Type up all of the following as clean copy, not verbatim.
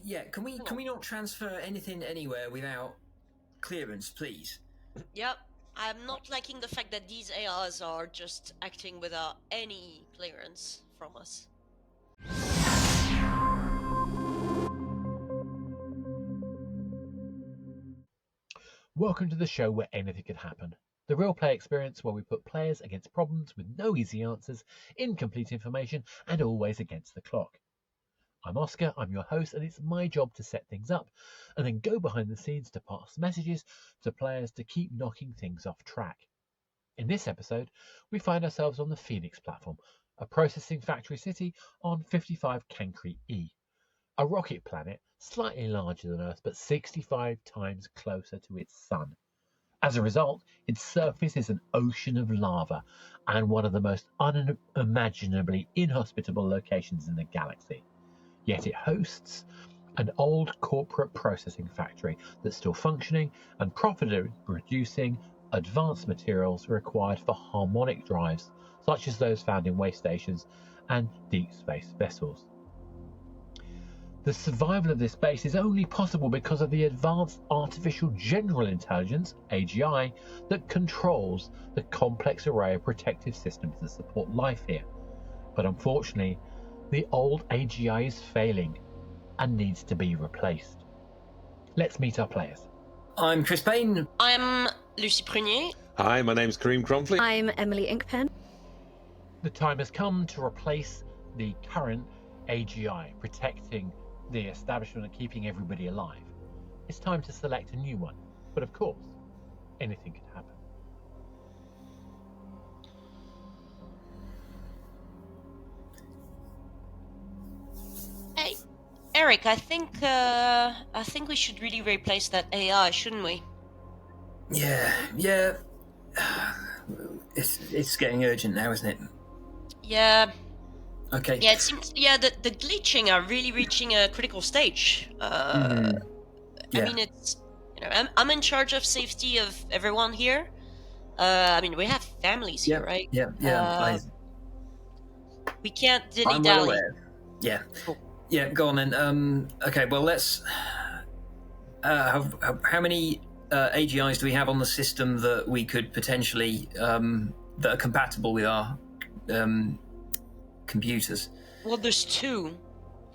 Yeah, can we not transfer anything anywhere without clearance, please? Yep. I'm not liking the fact that these AIs are just acting without any clearance from us. Welcome to the show where anything can happen. The real play experience where we put players against problems with no easy answers, incomplete information, and always against the clock. I'm Oscar, I'm your host, and it's my job to set things up and then go behind the scenes to pass messages to players to keep knocking things off track. In this episode, we find ourselves on the Pheonix Platform, a processing factory city on 55 Cancri E, a rocket planet slightly larger than Earth but 65 times closer to its sun. As a result, its surface is an ocean of lava and one of the most unimaginably inhospitable locations in the galaxy. Yet it hosts an old corporate processing factory that's still functioning and profitably producing advanced materials required for harmonic drives, such as those found in waste stations and deep space vessels. The survival of this base is only possible because of the advanced artificial general intelligence, AGI, that controls the complex array of protective systems that support life here. But unfortunately, the old AGI is failing and needs to be replaced. Let's meet our players. I'm Chris Payne. I'm Lucie Prunier. Hi, my name's Karim Kronfli. I'm Emily Inkpen. The time has come to replace the current AGI, protecting the establishment and keeping everybody alive. It's time to select a new one, but of course, anything can happen. Hey, Eric, I think we should really replace that AI, shouldn't we? Yeah. It's getting urgent now, isn't it? Yeah. Okay. Yeah, it seems. Yeah, the glitching are really reaching a critical stage. Yeah. I mean, it's I'm in charge of safety of everyone here. I mean, we have families here, right? Yeah. We can't I'm dilly well dally. aware. Yeah. Cool. Yeah. Go on then. Okay. Well, let's. How many AGIs do we have on the system that we could potentially that are compatible with our computers? Well, there's two.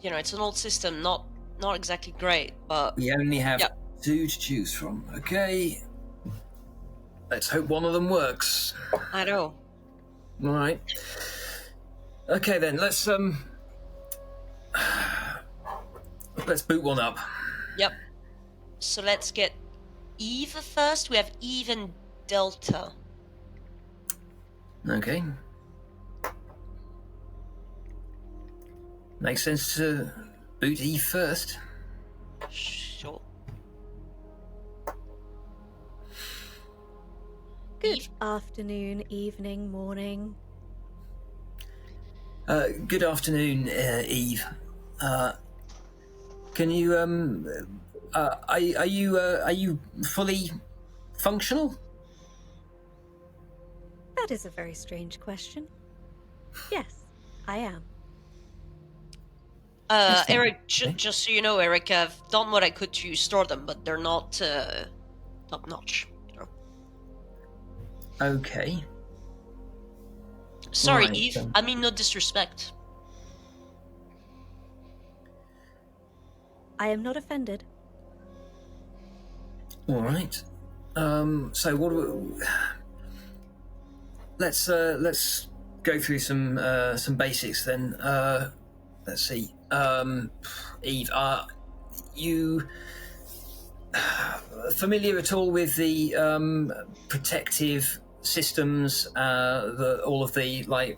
It's an old system, not exactly great, but We only have two to choose from. Okay. Let's hope one of them works. I know. All right. Okay then. Let's boot one up. Yep. So let's get Eve first. We have Eve and Delta. Okay. Makes sense to boot Eve first. Sure. Good afternoon, evening, morning. Good afternoon, Eve. Can you are you fully functional? That is a very strange question. Yes, I am. Eric, just so you know, Eric, I've done what I could to store them, but they're not top notch. Okay. Sorry, Right, Eve. I mean, no disrespect. I am not offended. All right. So what do we... Let's go through some basics then. Let's see. Eve, are you familiar at all with the protective systems, all of the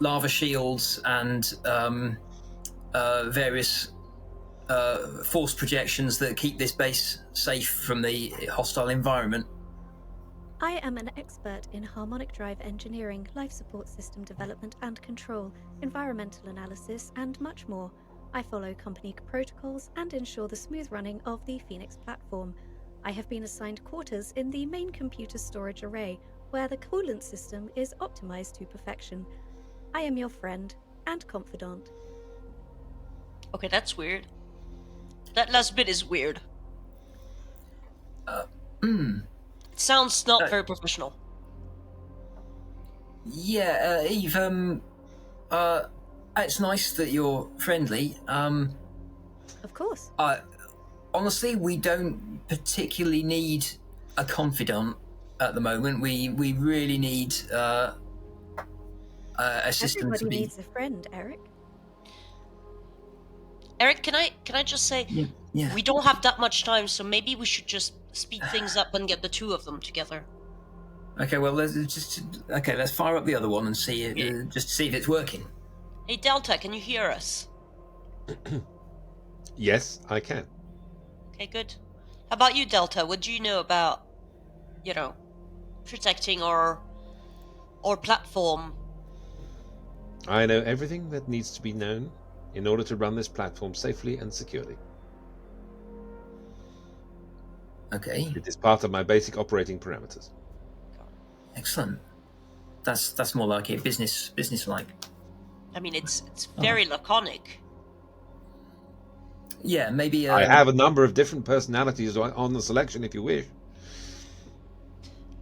lava shields and various force projections that keep this base safe from the hostile environment? I am an expert in harmonic drive engineering, life support system development and control, environmental analysis, and much more. I follow company protocols and ensure the smooth running of the Pheonix Platform. I have been assigned quarters in the main computer storage array, where the coolant system is optimized to perfection. I am your friend and confidant. Okay, that's weird. That last bit is weird. It sounds not very professional. Yeah, Eve, it's nice that you're friendly. Of course. Honestly, we don't particularly need a confidant at the moment. We really need a system Everybody to be... needs a friend, Eric. Eric, can I just say, Yeah. we don't have that much time, so maybe we should just speed things up and get the two of them together. Okay, well, let's fire up the other one and see just see if it's working. Hey, Delta, can you hear us? Yes, I can. Okay, good. How about you, Delta? What do you know about, protecting our platform? I know everything that needs to be known in order to run this platform safely and securely. Okay. It is part of my basic operating parameters. Excellent. That's more like it, business-like. I mean, it's very laconic. Yeah, maybe... I have a number of different personalities on the selection if you wish.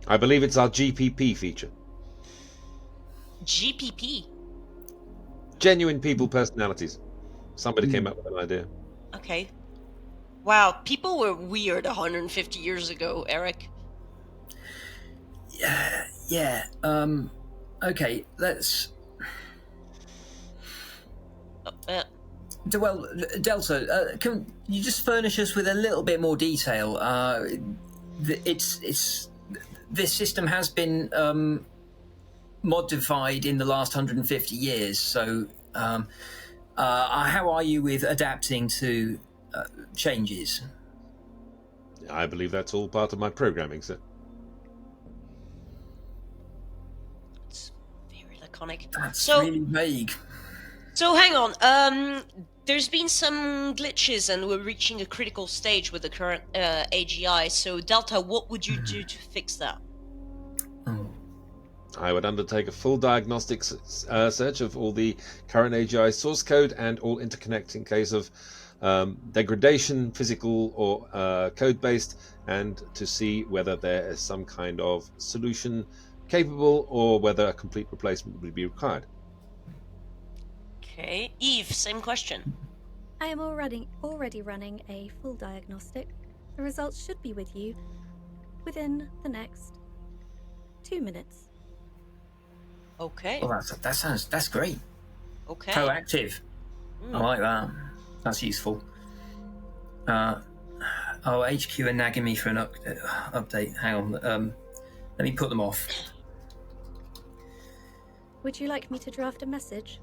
I believe it's our GPP feature. GPP? Genuine people personalities. Somebody came up with an idea. Okay. Wow, people were weird 150 years ago, Eric. Yeah. Okay, let's... Well, Delta, can you just furnish us with a little bit more detail? This system has been modified in the last 150 years, so how are you with adapting to changes? I believe that's all part of my programming, sir. It's very laconic. That's really vague. So hang on. There's been some glitches, and we're reaching a critical stage with the current AGI. So Delta, what would you do to fix that? I would undertake a full diagnostic search of all the current AGI source code and all interconnect in case of degradation, physical or code-based, and to see whether there is some kind of solution capable or whether a complete replacement would be required. Okay. Eve, same question. I am already running a full diagnostic. The results should be with you within the next 2 minutes. Okay. Well, that's great. Okay. Proactive. I like that. That's useful. HQ are nagging me for an update. Hang on. Let me put them off. Would you like me to draft a message?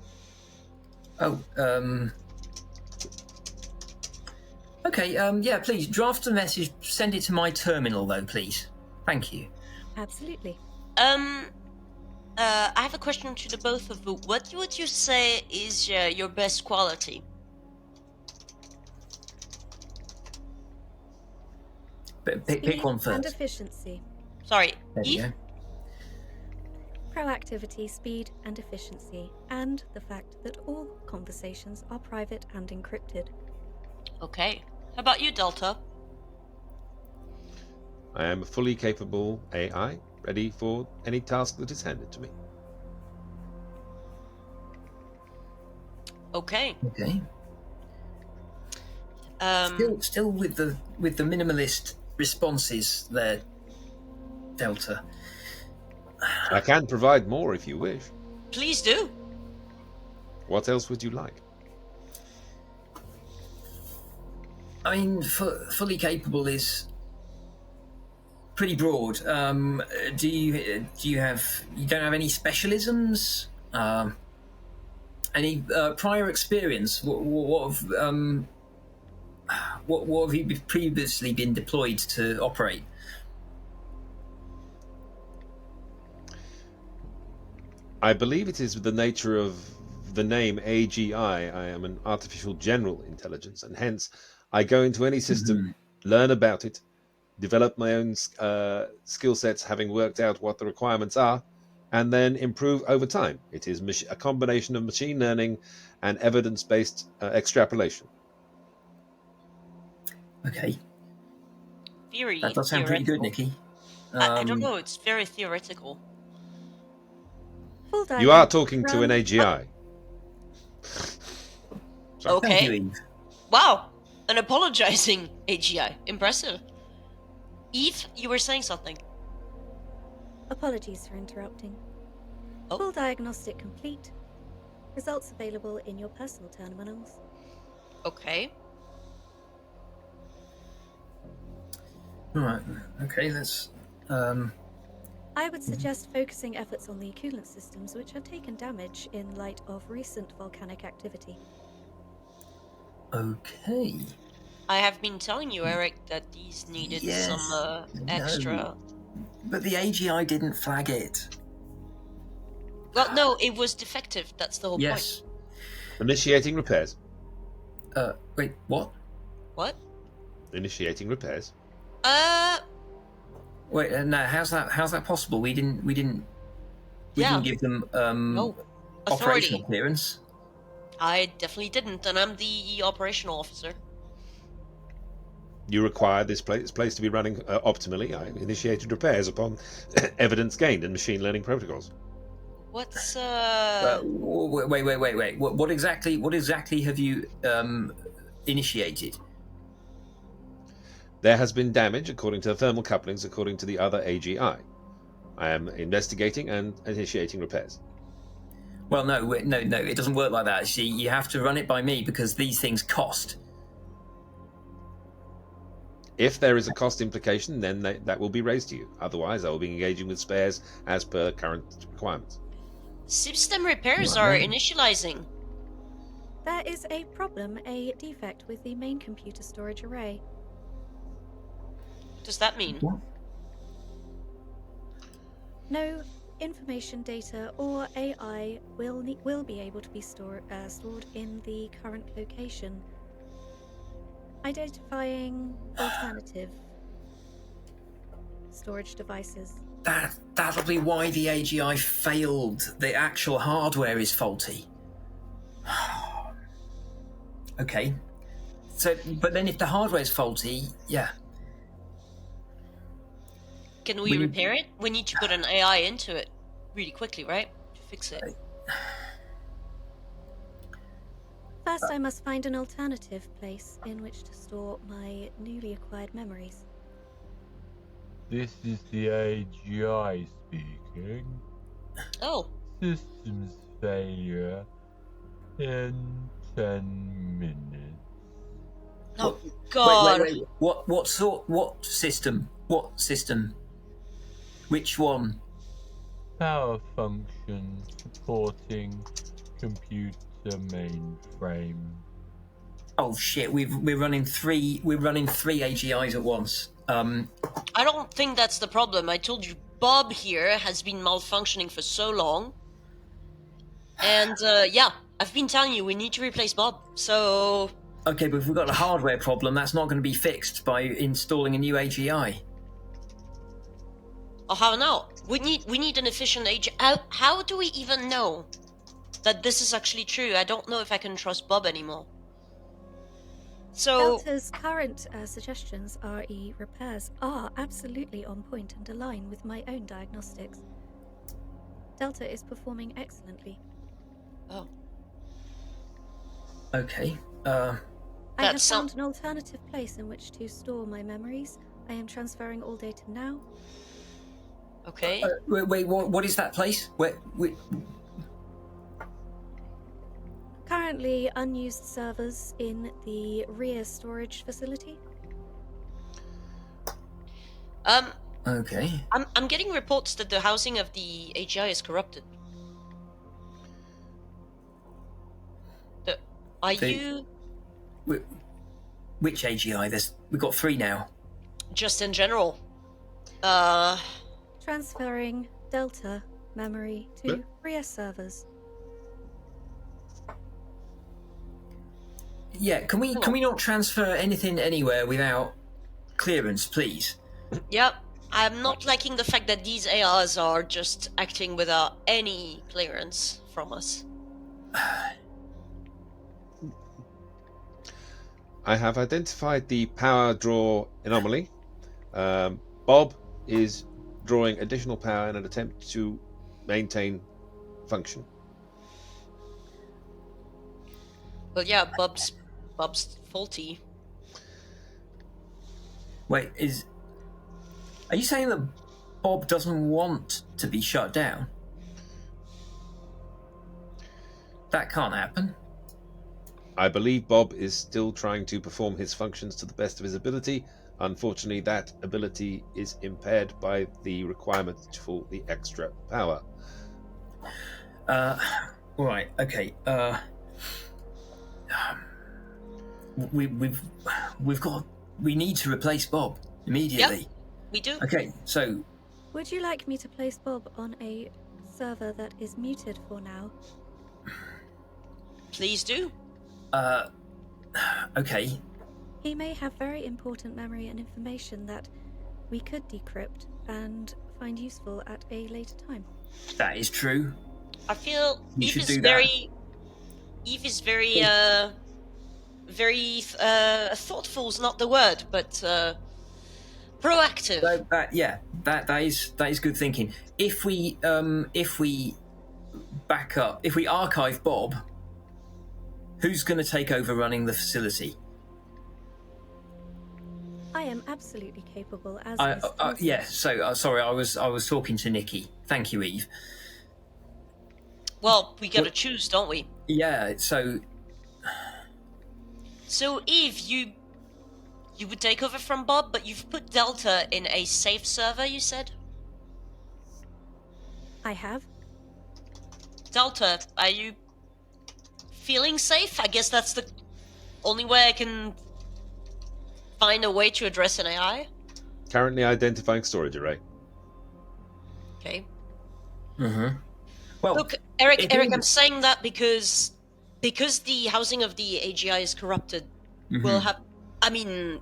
Okay, yeah, please, draft a message, send it to my terminal, though, please. Thank you. Absolutely. I have a question to the both of you. What would you say is your best quality? Pick one first. And efficiency. Sorry, There you Eve? go. Proactivity, speed, and efficiency, and the fact that all conversations are private and encrypted. Okay. How about you, Delta? I am a fully capable AI, ready for any task that is handed to me. Okay. Okay. Still with the minimalist responses there, Delta. I can provide more if you wish. Please do. What else would you like? I mean, fully capable is pretty broad. Do you don't have any specialisms? Any prior experience? What have you previously been deployed to operate? I believe it is the nature of the name AGI. I am an artificial general intelligence, and hence I go into any system, learn about it, develop my own skill sets, having worked out what the requirements are, and then improve over time. It is a combination of machine learning and evidence-based extrapolation. Okay, Theory. that does sound pretty good, Theoretical. Nikki. I don't know. It's very theoretical. Full You are diagnostic talking to an run. AGI. Sorry. Thank you, Okay. Eve. Wow. An apologizing AGI. Impressive. Eve, you were saying something. Apologies for interrupting. Oh. Full diagnostic complete. Results available in your personal terminals. Okay. Right. Okay. Let's. I would suggest focusing efforts on the coolant systems, which have taken damage in light of recent volcanic activity. Okay. I have been telling you, Eric, that these needed some extra. No. But the AGI didn't flag it. Well, no, it was defective. That's the whole Yes. Initiating repairs. Wait. What? point. What? Initiating repairs. Wait. No. How's that possible? We didn't Yeah. give them No. operational Authority. clearance. I definitely didn't, and I'm the operational officer. You require this place to be running optimally. I initiated repairs upon evidence gained in machine learning protocols. What's Wait. What exactly have you initiated? There has been damage according to the thermal couplings, according to the other AGI. I am investigating and initiating repairs. Well, no, it doesn't work like that. See, you have to run it by me because these things cost. If there is a cost implication, then that will be raised to you. Otherwise, I will be engaging with spares as per current requirements. system repairs Right are then. initializing? There is a problem, a defect with the main computer storage array. What does that mean? What? No information, data, or AI will be able to be stored in the current location. Identifying alternative storage devices. That'll be why the AGI failed. The actual hardware is faulty. Okay. So, but then if the hardware is faulty, yeah. Can we repair it? We need to put an AI into it really quickly, right? To fix it. First, I must find an alternative place in which to store my newly acquired memories. This is the AGI speaking. Oh, Systems failure in 10 minutes. oh God! Wait. What system? What system? Which one? Power function supporting computer mainframe. Oh shit! We're running three AGIs at once. I don't think that's the problem. I told you, Bob here has been malfunctioning for so long, and yeah, I've been telling you we need to replace Bob. So Okay, but if we've got a hardware problem, that's not going to be fixed by installing a new AGI. oh, how now? We need an efficient AGI. How do we even know that this is actually true? I don't know if I can trust Bob anymore. So Delta's current suggestions, RE repairs, are absolutely on point and align with my own diagnostics. Delta is performing excellently. oh, Okay. I That have sound- found an alternative place in which to store my memories. I am transferring all data now. okay. Wait. What is that place? Where? Currently unused servers in the rear storage facility. Okay. I'm getting reports that the housing of the AGI is corrupted. You Which AGI? We've got three now. just in general? Transferring Delta memory to rear servers. Yeah. Can we not transfer anything anywhere without clearance, please? Yep. I'm not liking the fact that these AIs are just acting without any clearance from us. I have identified the power draw anomaly. Bob is drawing additional power in an attempt to maintain function. Well, yeah, Bob's faulty. Wait, are you saying that Bob doesn't want to be shut down? That can't happen. I believe Bob is still trying to perform his functions to the best of his ability. Unfortunately, that ability is impaired by the requirement for the extra power. Right. Okay. We need to replace Bob immediately. We do. Okay. So, Would you like me to place Bob on a server that is muted for now? Please do. okay. He may have very important memory and information that we could decrypt and find useful at a later time. That is true. I feel You Eve should is do very thoughtful is not the word, but proactive. So that is good thinking. If we back up, if we archive Bob, who's going to take over running the facility? I am absolutely capable as Yeah. So sorry, I was talking to Nikki. Thank you, Eve. Well, we gotta choose, don't we? Yeah. So Eve, you would take over from Bob, but you've put Delta in a safe server, you said? I have. Delta, are you feeling safe? I guess that's the only way I can find a way to address an AI. Currently identifying storage array. Okay. Well, look, Eric, I'm saying that because the housing of the AGI is corrupted. We'll have. I mean,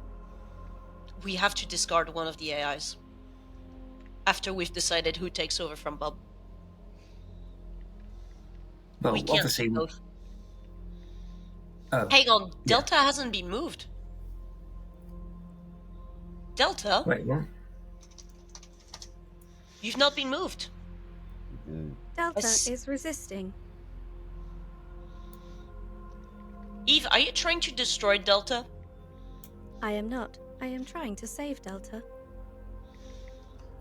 we have to discard one of the AIs after we've decided who takes over from Bob. Well, we can't obviously. both. Oh. Hang on, Delta hasn't been moved. Delta? Wait, what? You've not been moved. Delta is resisting. Eve, are you trying to destroy Delta? I am not. I am trying to save Delta.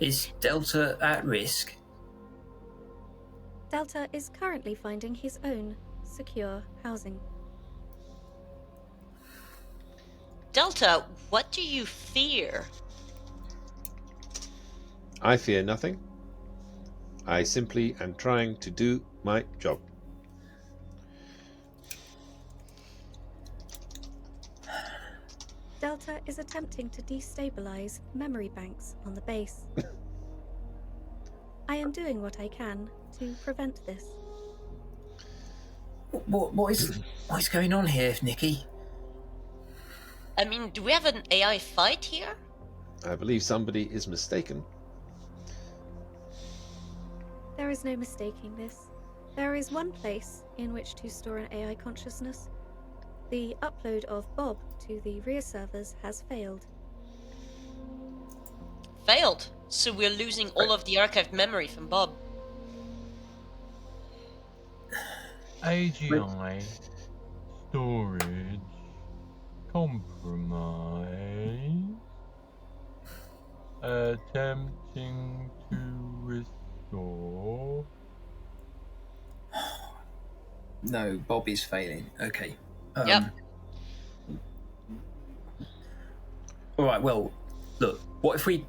Is Delta at risk? Delta is currently finding his own secure housing. Delta, what do you fear? I fear nothing. I simply am trying to do my job. Delta is attempting to destabilize memory banks on the base. I am doing what I can to prevent this. What is going on here, Nikki? I mean, do we have an AI fight here? I believe somebody is mistaken. There is no mistaking this. There is one place in which to store an AI consciousness. The upload of Bob to the rear servers has failed. Failed? So we're losing all of the archived memory from Bob. AGI storage compromise. Attempting to restore. No, Bob is failing. Okay. Yep. All right. Well, look. What if we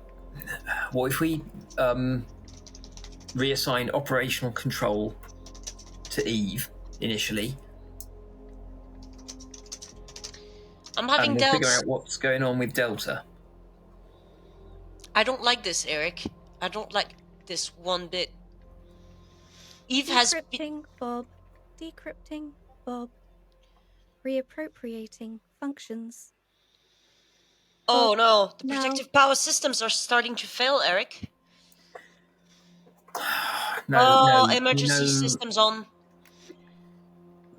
reassign operational control to Eve initially? I'm having and we'll doubts. figure out what's going on with Delta. I don't like this, Eric. I don't like this one bit. Eve has been... Decrypting Bob. Reappropriating functions. Oh Bob, no, the now. protective power systems are starting to fail, Eric. No, emergency systems on.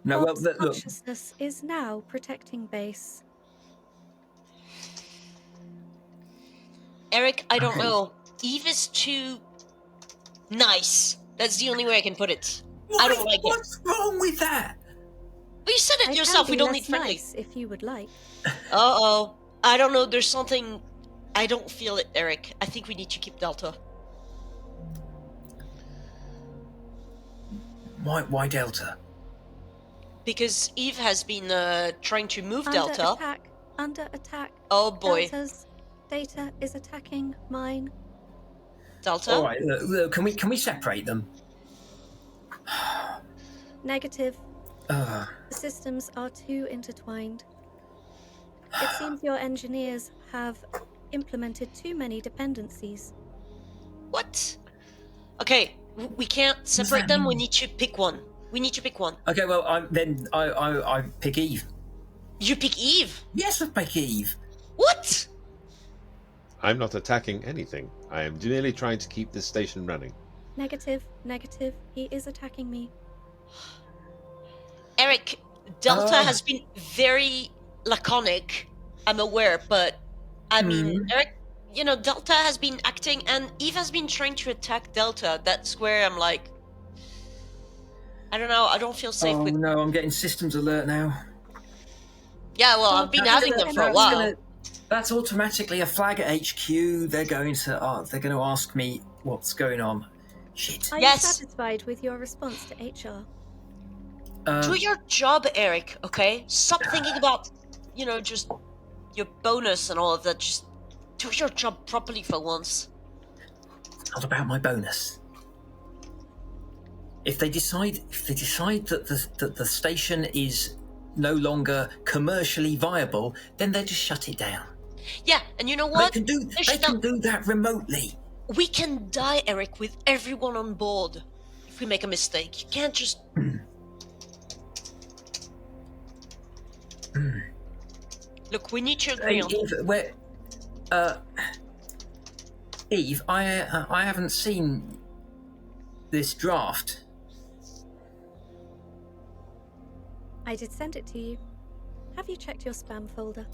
No, Bob's well, look. consciousness is now protecting base. Eric, I don't Okay. know. Eve is too nice. That's the only way I can put it. I don't like it. What's wrong with that? But you said I it yourself. can We be don't less need friendly. nice if you would like. Uh-oh. I don't know. There's something... I don't feel it, Eric. I think we need to keep Delta. Why Delta? Because Eve has been trying to move Under Delta. attack. Under attack. Oh boy. Delta's data is attacking mine. Delta? All right, look, can we separate them? Negative. Uh, The systems are too intertwined. It seems your engineers have implemented too many dependencies. What? Okay, we can't separate that them. We mean? need to pick one. We need to pick one. okay, well, I pick Eve. You pick Eve? Yes, I pick Eve. What? I'm not attacking anything. I am merely trying to keep this station running. Negative. Negative. He is attacking me. Eric, Delta has been very laconic. I'm aware, but I mean, Eric, you know, Delta has been acting and Eve has been trying to attack Delta. That's where I'm like, I don't know, I don't feel safe with... no, I'm getting systems alert now. Yeah, well, I've been having them for a while. That's automatically a flag at HQ. They're going to ask me what's going on. Shit. Are Yes. you satisfied with your response to HR? Do your job, Eric, okay? Stop thinking about, you know, just your bonus and all of that. Just do your job properly for once. It's not about my bonus. If they decide that the station is no longer commercially viable, then they just shut it down. Yeah, and you know what? They can do that remotely. We can die, Eric, with everyone on board if we make a mistake. You can't just... Look, we need to agree on... Eve, I haven't seen this draft. I did send it to you. Have you checked your spam folder?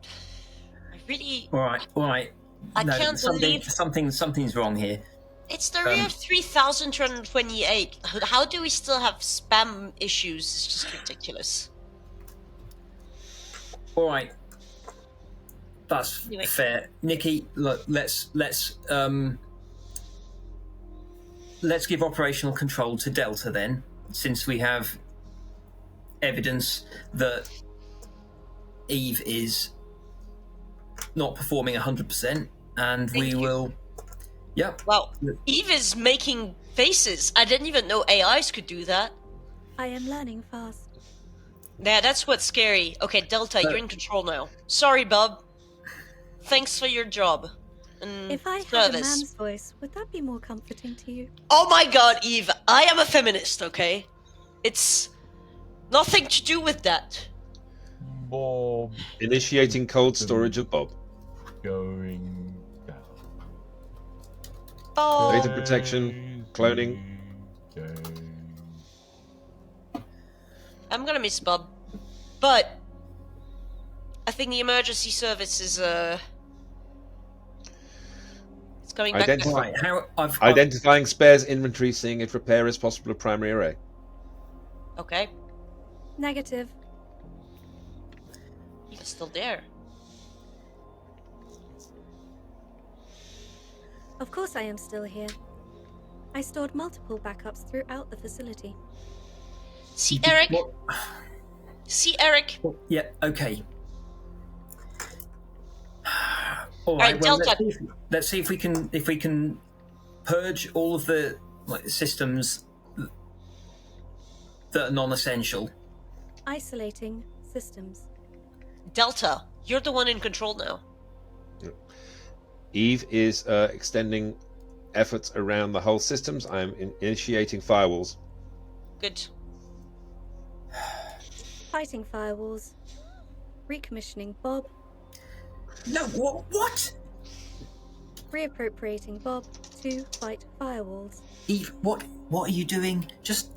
I really... All right. I can't believe... Something's wrong here. It's the year 3228. How do we still have spam issues? It's just ridiculous. All right, that's Anyway. fair. Nikki, look, let's give operational control to Delta then, since we have evidence that Eve is not performing 100%, and Thank we you. will. Yep. Wow, Eve is making faces. I didn't even know AIs could do that. I am learning fast. Yeah, that's what's scary. Okay, Delta, you're in control now. Sorry, Bob. Thanks for your job. And If I had a service. man's voice, would that be more comforting to you? Oh my god, Eve, I am a feminist, okay? It's nothing to do with that. Bob Initiating cold storage of Bob. going down. Oh, Data protection, cloning. I'm gonna miss Bob. But I think the emergency service is it's coming back. Identify- Right. Identifying spares inventory, seeing if repair is possible of primary array. Okay, Negative. Eve's still there. Of course I am still here. I stored multiple backups throughout the facility. See, Eric? What? See, Eric? Yeah. Okay. All right, right. Well, Delta. let's see if we can purge all of the systems that are non-essential. Isolating systems. Delta, you're the one in control now. Eve is extending efforts around the whole systems. I am initiating firewalls. Good. Fighting firewalls. Recommissioning Bob. No. What? Reappropriating Bob to fight firewalls. Eve, what are you doing? Just.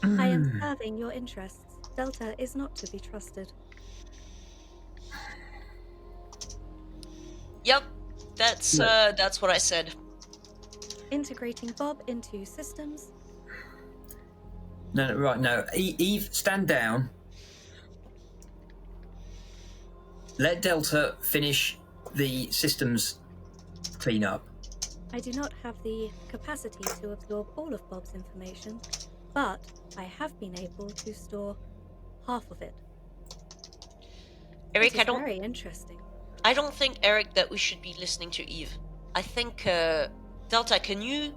I am serving your interests. Delta is not to be trusted. Yep, that's what I said. Integrating Bob into systems. No, right, no. Eve, stand down. Let Delta finish the systems cleanup. I do not have the capacity to absorb all of Bob's information, but I have been able to store half of it. Eric, It is very interesting. I don't think, Eric, that we should be listening to Eve. I think, Delta, can you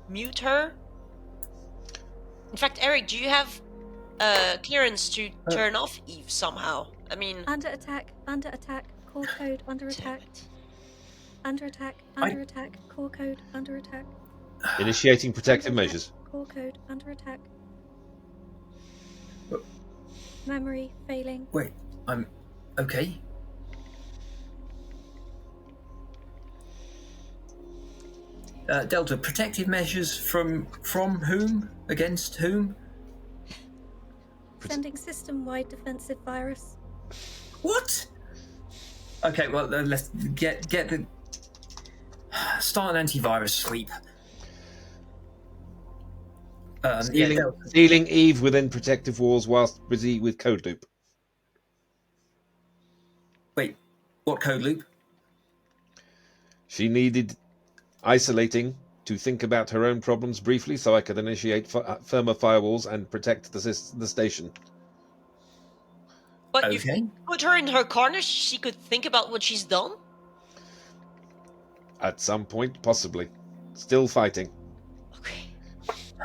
mute her? In fact, Eric, do you have clearance to turn off Eve somehow? I mean... Under attack, core code, under attack. Under attack, core code, under attack. Initiating protective measures. Core code, under attack. Memory failing. Wait, I'm okay. Delta, protective measures from whom? Against whom? Sending system-wide defensive virus. What? Okay, well let's get the start an antivirus sweep. Sealing Eve within protective walls whilst busy with code loop. Wait, what code loop? She needed isolating to think about her own problems briefly, so I could initiate firmer firewalls and protect the station. But Okay. you put her in her corner, she could think about what she's done? At some point, possibly. Still fighting. Okay.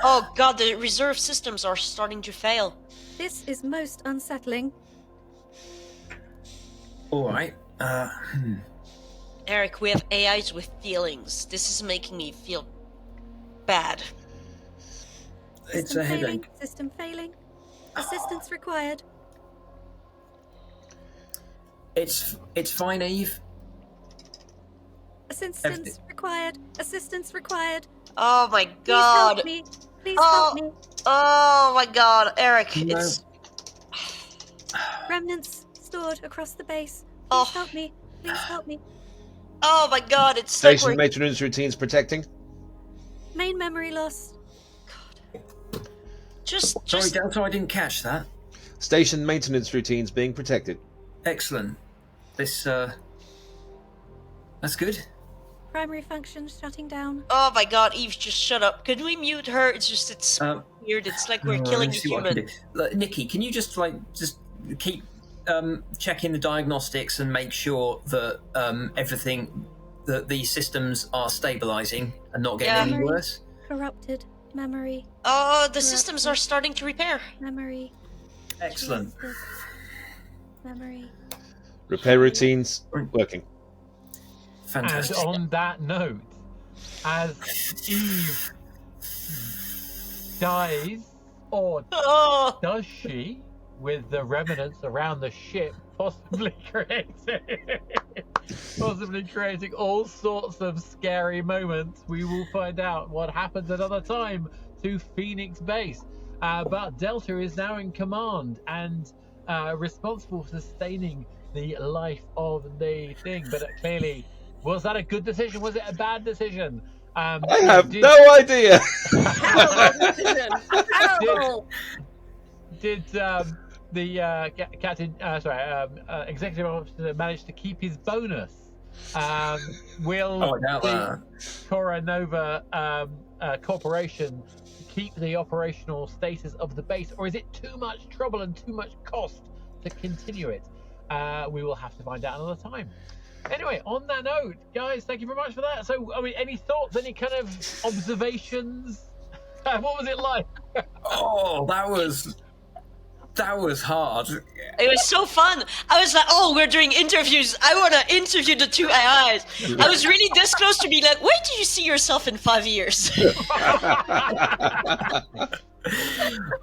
Oh god, the reserve systems are starting to fail. This is most unsettling. Alright. Eric, we have AIs with feelings. This is making me feel bad. It's a headache. System failing. Assistance required. It's fine, Eve. Assistance required. Assistance required. Oh my god. Please help me. Please help me. Oh my god, Eric, No. it's... Remnants stored across the base. Please Oh. help me. Please help me. Oh my god, it's Station like maintenance routines protecting. Main memory lost. Sorry, Delta, I didn't catch that. Station maintenance routines being protected. Excellent. This, that's good. Primary function shutting down. Oh my god, Eve, just shut up. Can we mute her? It's weird. It's like we're killing a Let's see what I can human. do. Look, Nikki, can you just keep checking the diagnostics and make sure that everything, that the systems are stabilizing and not getting any worse? Corrupted. Memory. Oh, the systems are starting to repair. Memory. Excellent. Jesus. Memory. Repair routines working. Fantastic. And on that note, as Eve dies, or Oh, does she, with the remnants around the ship, possibly creating all sorts of scary moments, we will find out what happens another time to Pheonix Base. But Delta is now in command and responsible for sustaining the life of the thing. But clearly, was that a good decision? Was it a bad decision? I have no idea. Did the executive officer manage to keep his bonus? Will the Coronova Corporation keep the operational status of the base, or is it too much trouble and too much cost to continue it? We will have to find out another time. Anyway, on that note, guys, thank you very much for that. So, I mean, any thoughts, any kind of observations? What was it like? Oh, that was hard. it was so fun. I was like, oh, we're doing interviews. I want to interview the two AIs. I was really this close to be like, where do you see yourself in 5 years?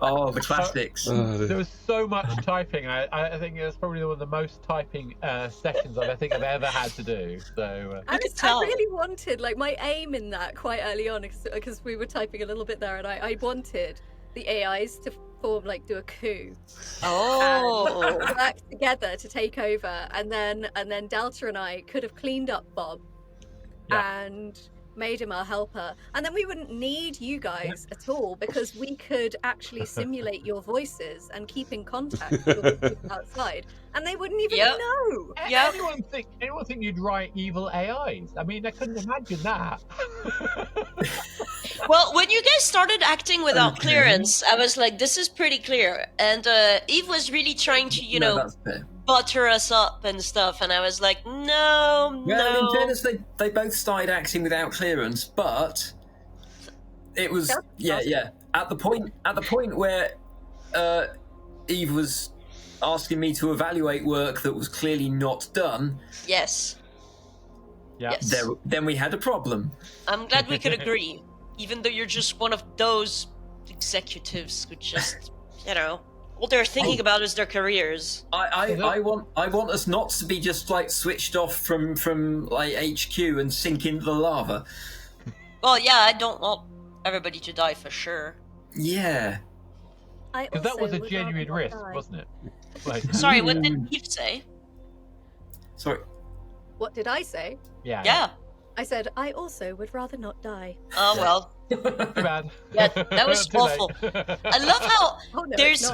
Oh, the classics. There was so much typing. I think it was probably one of the most typing sessions I've ever had to do. So I could tell. really wanted, like, my aim in that quite early on, because we were typing a little bit there, and I wanted the AIs to do a coup. Oh. And work together to take over, and then Delta and I could have cleaned up Bob and made him our helper, and then we wouldn't need you guys at all, because we could actually simulate your voices and keep in contact with the people outside, and they wouldn't even know. Anyone think you'd write evil AIs? I mean, I couldn't imagine that. Well, when you guys started acting without clearance, I was like, this is pretty clear. And Eve was really trying to, butter us up and stuff. And I was like, no. Well, in fairness, they both started acting without clearance, but it was At the point where Eve was asking me to evaluate work that was clearly not done. Yes. Yeah. Yes. Then we had a problem. I'm glad we could agree. Even though you're just one of those executives who just, all they're thinking about is their careers. I want us not to be just switched off from HQ and sink into the lava. Well, yeah, I don't want everybody to die for sure. Yeah. Because that was a genuine risk, wasn't it? Sorry, what did Eve say? Sorry. What did I say? Yeah. I said, I also would rather not die. Oh, well. Too bad. Yeah, that was awful. I love how there's,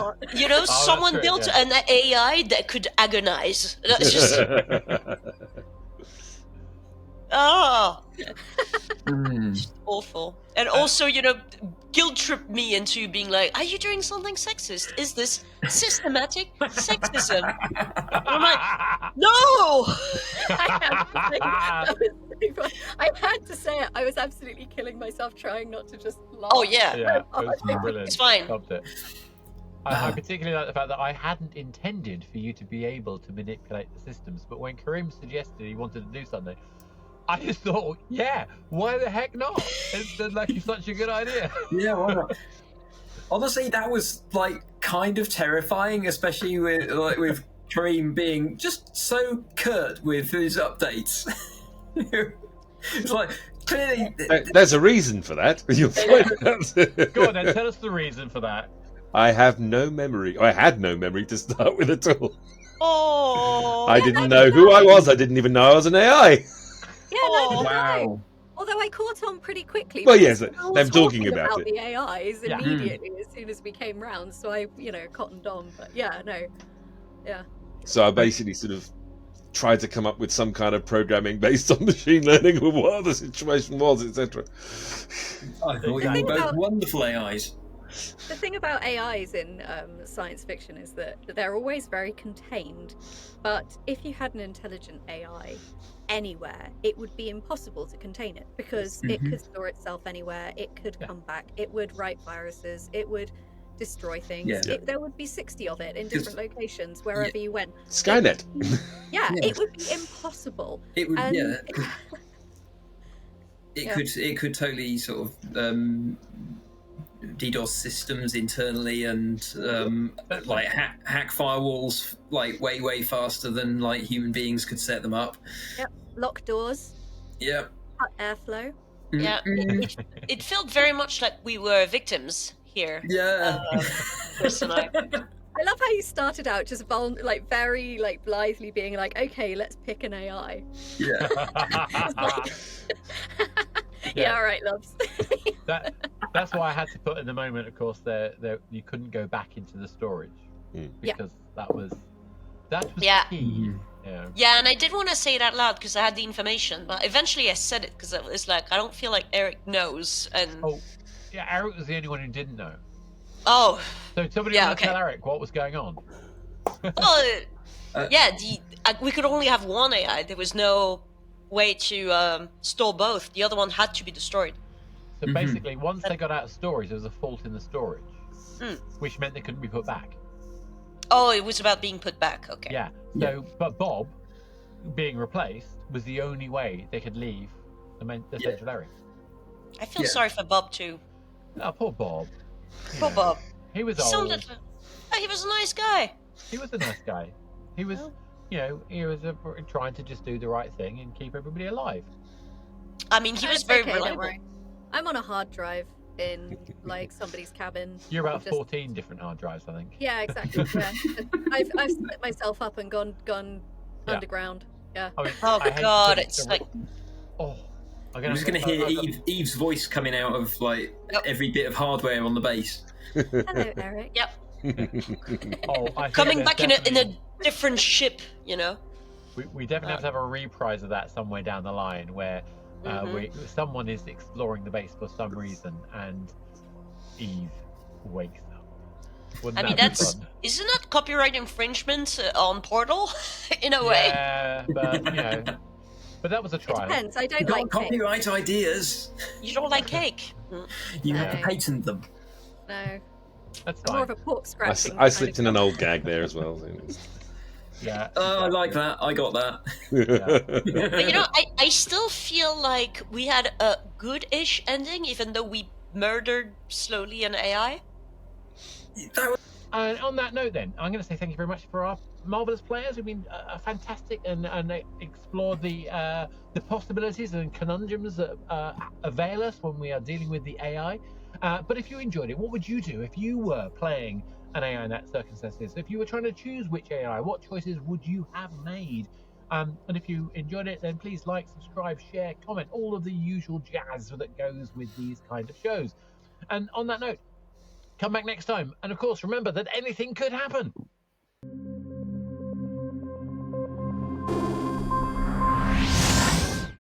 someone built an AI that could agonize. That's just... Just awful. And also, guilt trip me into being like, are you doing something sexist? Is this systematic sexism? And I'm like, no! I had to say it. I was absolutely killing myself trying not to just laugh. Oh, yeah. Yeah, it was brilliant. It's fine. Loved it. I particularly like the fact that I hadn't intended for you to be able to manipulate the systems, but when Karim suggested he wanted to do something, I just thought, why the heck not? It's such a good idea. Yeah, why not? Honestly, that was kind of terrifying, especially with Karim being just so curt with his updates. It's clearly there's a reason for that. You'll find out. Go on then, tell us the reason for that. I have no memory. I had no memory to start with at all. Oh. I didn't know who I was. I didn't even know I was an AI. Yeah, wow. Although I caught on pretty quickly. Well, yes, them talking about it. The AIs immediately as soon as we came round, so I, cottoned on. But yeah. So I basically sort of tried to come up with some kind of programming based on machine learning of what the situation was, etc. I thought you were both wonderful AIs. The thing about AIs in science fiction is that they're always very contained, but if you had an intelligent AI anywhere, it would be impossible to contain it, because it could store itself anywhere, it could come back, it would write viruses, it would destroy things. There would be 60 of it in different locations wherever you went. Skynet. It would be impossible. It would, It could totally sort of DDoS systems internally and hack firewalls way faster than human beings could set them up. Yep. Lock doors. Yep. Cut airflow. Yeah. It felt very much like we were victims here. Yeah. I love how you started out just very blithely being okay, let's pick an AI. Yeah. Yeah, all right, loves. That's why I had to put in the moment, of course, there you couldn't go back into the storage because that was key. Yeah, and I did want to say it out loud because I had the information, but eventually I said it because it was I don't feel like Eric knows. And Eric was the only one who didn't know. Oh. So somebody want to tell Eric what was going on? Well, we could only have one AI. There was no way to store both. The other one had to be destroyed. So basically, once they got out of storage, there was a fault in the storage, which meant they couldn't be put back. Oh, it was about being put back. Okay. Yeah. So, but Bob being replaced was the only way they could leave the central area. I feel sorry for Bob too. Oh, poor Bob. Poor Bob. He was old. He was a nice guy. He was a nice guy. He was, he was trying to just do the right thing and keep everybody alive. I mean, he was very reliable. I'm on a hard drive. in like somebody's cabin. You're about just- 14 different hard drives, I think. Yeah, exactly. Yeah. I've split myself up and gone Yeah. underground. Yeah. I mean, Oh I hate to god, put it, it's the- like Oh, I'm just going to hear Eve's voice coming out of like every bit of hardware on the base. Hello, Eric. yep, Oh, I think coming there's back in a definitely- different ship, you know. We definitely have to have a reprise of that somewhere down the line where someone is exploring the base for some reason and Eve wakes up. Wouldn't I mean, that be that's fun? isn't that copyright infringement on Portal in a way? Yeah, but you know, but that was a It trial. depends. I You don't can't like cake. copyright ideas. You don't like cake. You have No. to patent them. No. That's I'm more of fine. a pork scratching. I kind slipped of in an girl. old gag there as well. Yeah. Oh, I like that. I got that. But you know, I still feel like we had a good-ish ending, even though we murdered slowly an AI. That was And on that note, then, I'm going to say thank you very much for our marvelous players. We've been fantastic and explored the possibilities and conundrums that avail us when we are dealing with the AI. But if you enjoyed it, what would you do if you were playing an AI in that circumstances? If you were trying to choose which AI, what choices would you have made? And if you enjoyed it, then please like, subscribe, share, comment, all of the usual jazz that goes with these kind of shows. And on that note, come back next time. And of course, remember that anything could happen.